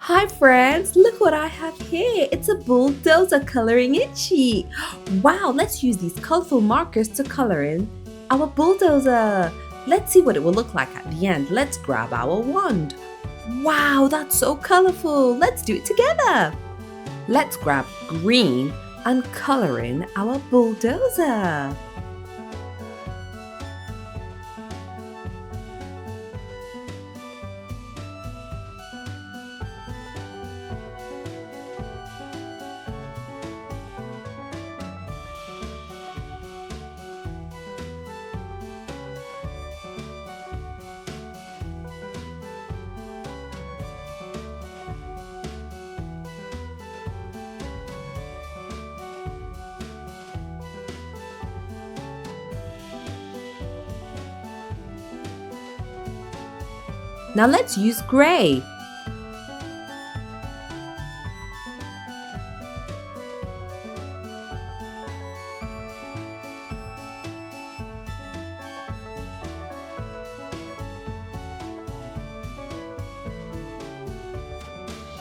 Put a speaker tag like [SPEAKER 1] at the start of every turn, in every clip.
[SPEAKER 1] Hi friends, look what I have here. It's a bulldozer coloring in sheet. Wow, let's use these colorful markers to color in our bulldozer. Let's see what it will look like at the end. Let's grab our wand. Wow, that's so colorful. Let's do it together. Let's grab green and color in our bulldozer. Now let's use gray.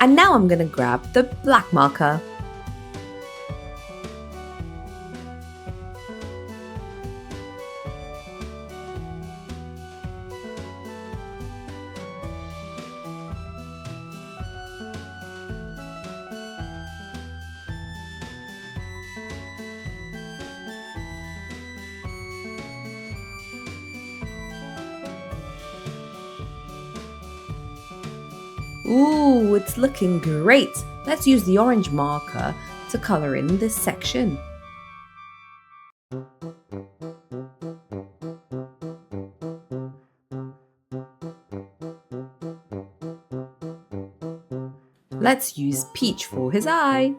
[SPEAKER 1] And now I'm going to grab the black marker. Ooh, it's looking great! Let's use the orange marker to color in this section. Let's use peach for his eye.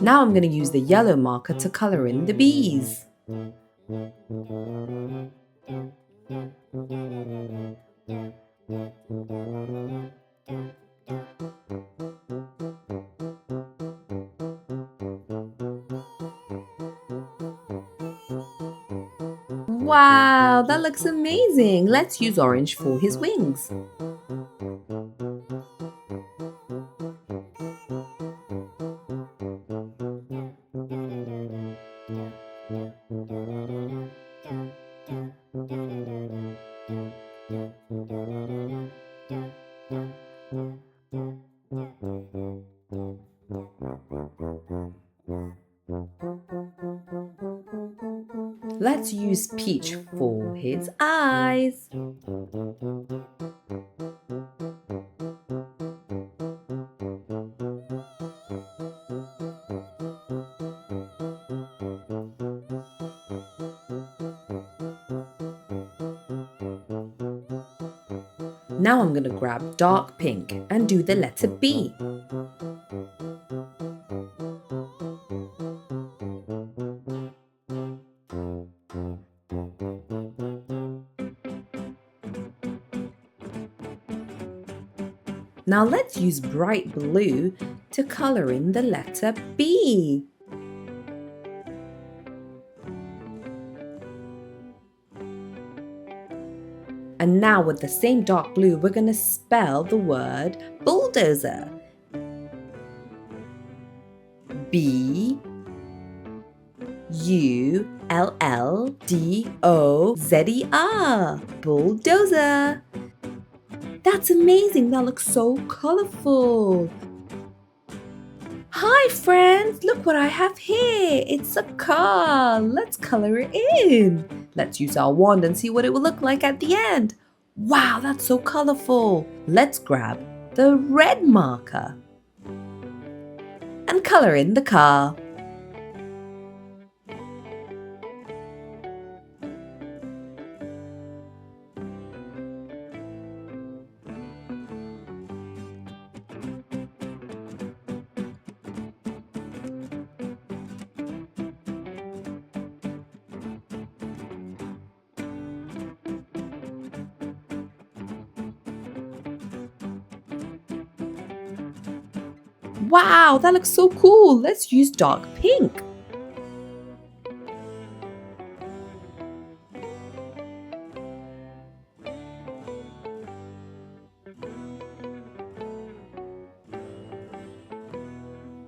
[SPEAKER 1] Now I'm going to use the yellow marker to color in the bees. Wow, that looks amazing! Let's use orange for his wings. Let's use peach for his eyes. Now I'm going to grab dark pink and do the letter B. Now let's use bright blue to color in the letter B. And now with the same dark blue, we're going to spell the word bulldozer. B-U-L-L-D-O-Z-E-R. Bulldozer. That's amazing. That looks so colorful. Hi friends, look what I have here. It's a car. Let's color it in. Let's use our wand and see what it will look like at the end. Wow, that's so colorful. Let's grab the red marker and color in the car. Wow, that looks so cool. Let's use dark pink.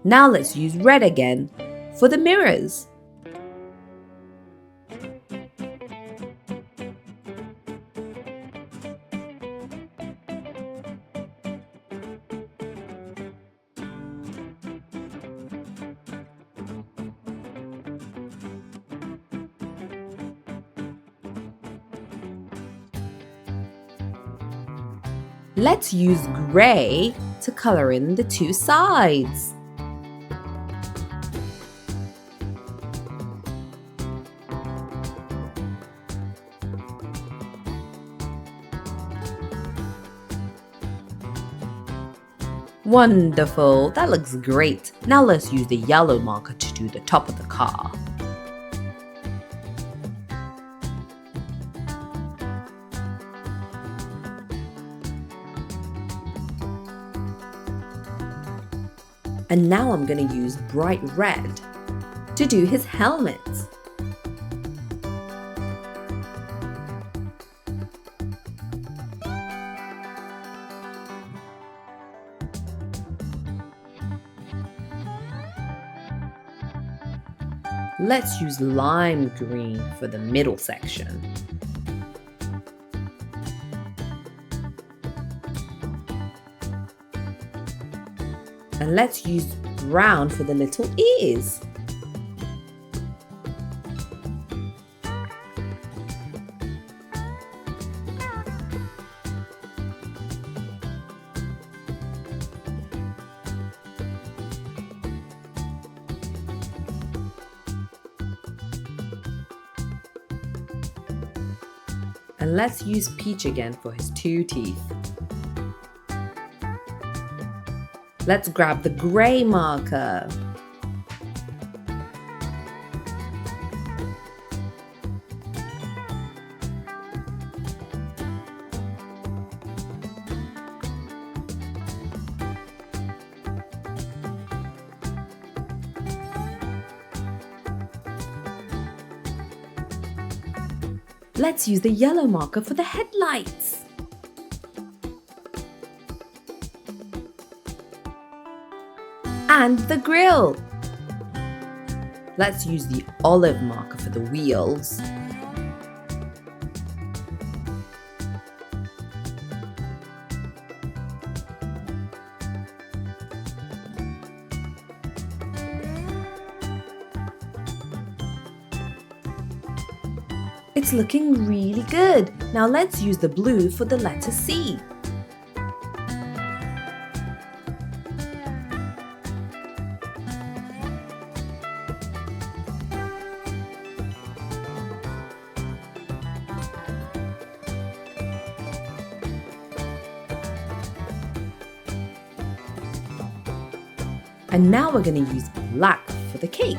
[SPEAKER 1] Now let's use red again for the mirrors. Let's use grey to color in the two sides. Wonderful, that looks great. Now let's use the yellow marker to do the top of the car. And now I'm going to use bright red to do his helmet. Let's use lime green for the middle section. And let's use brown for the little ears. And let's use peach again for his two teeth. Let's grab the grey marker. Let's use the yellow marker for the headlights. And the grille. Let's use the olive marker for the wheels. It's looking really good. Now let's use the blue for the letter C. And now we're going to use black for the cake.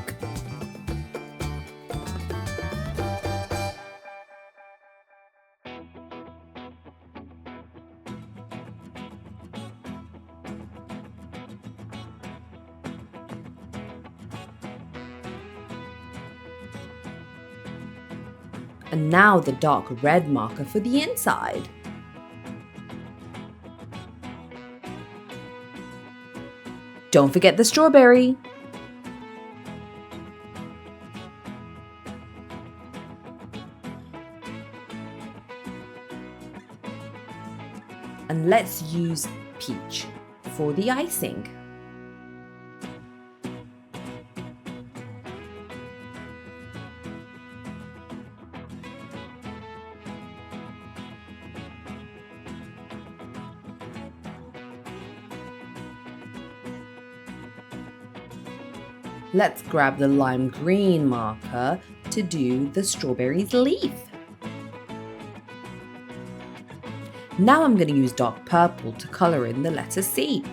[SPEAKER 1] And now the dark red marker for the inside. Don't forget the strawberry. And let's use peach for the icing. Let's grab the lime green marker to do the strawberry's leaf. Now I'm going to use dark purple to colour in the letter C.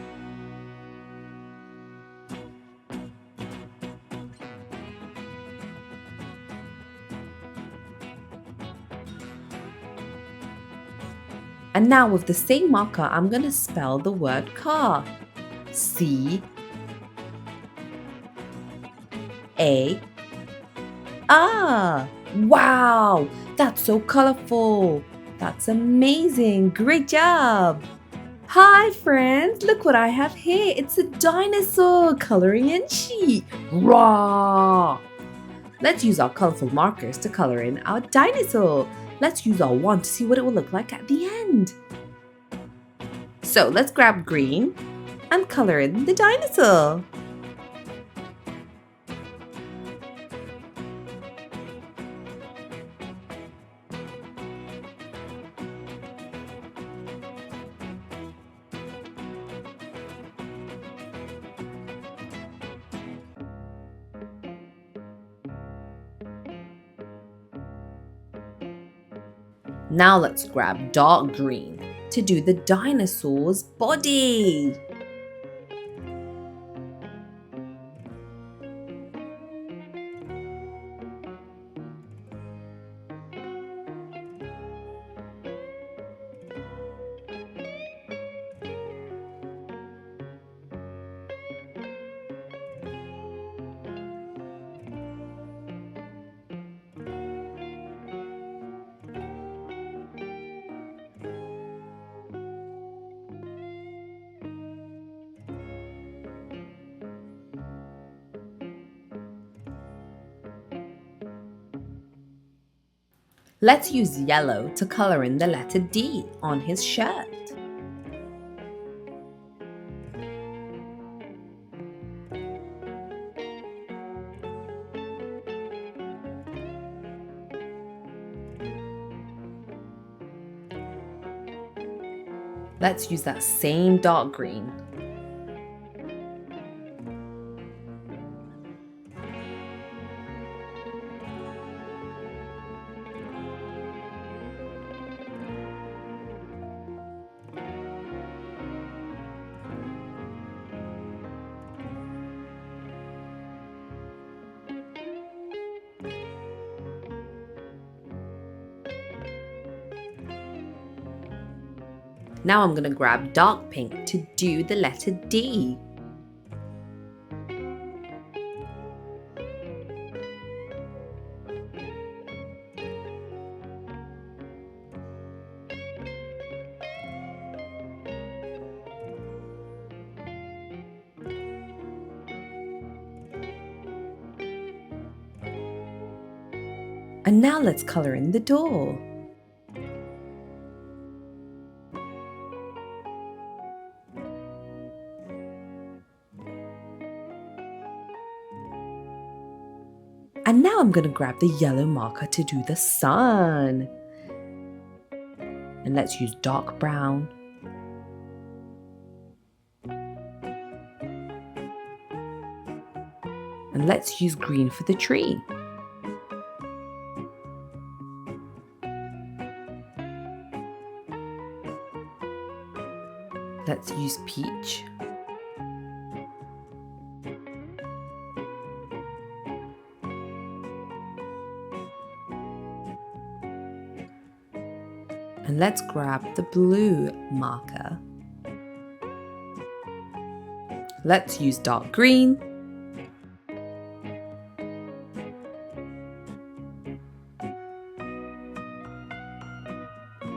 [SPEAKER 1] And now with the same marker, I'm going to spell the word car. C A R. Wow, that's so colorful. That's amazing. Great job. Hi friends, look what I have here. It's a dinosaur coloring in sheet. Raw! Let's use our colorful markers to color in our dinosaur. Let's use our wand to see what it will look like at the end. So let's grab green and color in the dinosaur. Now let's grab dark green to do the dinosaur's body. Let's use yellow to color in the letter D on his shirt. Let's use that same dark green. Now I'm going to grab dark pink to do the letter D. And now let's color in the door. And now I'm going to grab the yellow marker to do the sun. And let's use dark brown. And let's use green for the tree. Let's use peach. And let's grab the blue marker. Let's use dark green.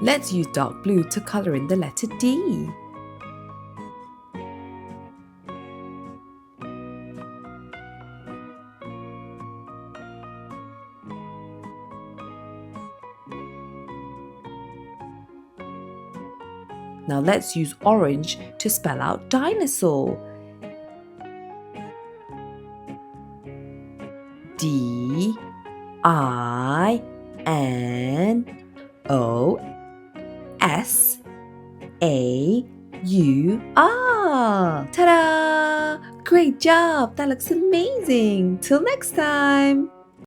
[SPEAKER 1] Let's use dark blue to color in the letter D. Now let's use orange to spell out dinosaur. Dinosaur. Ta-da! Great job! That looks amazing! Till next time!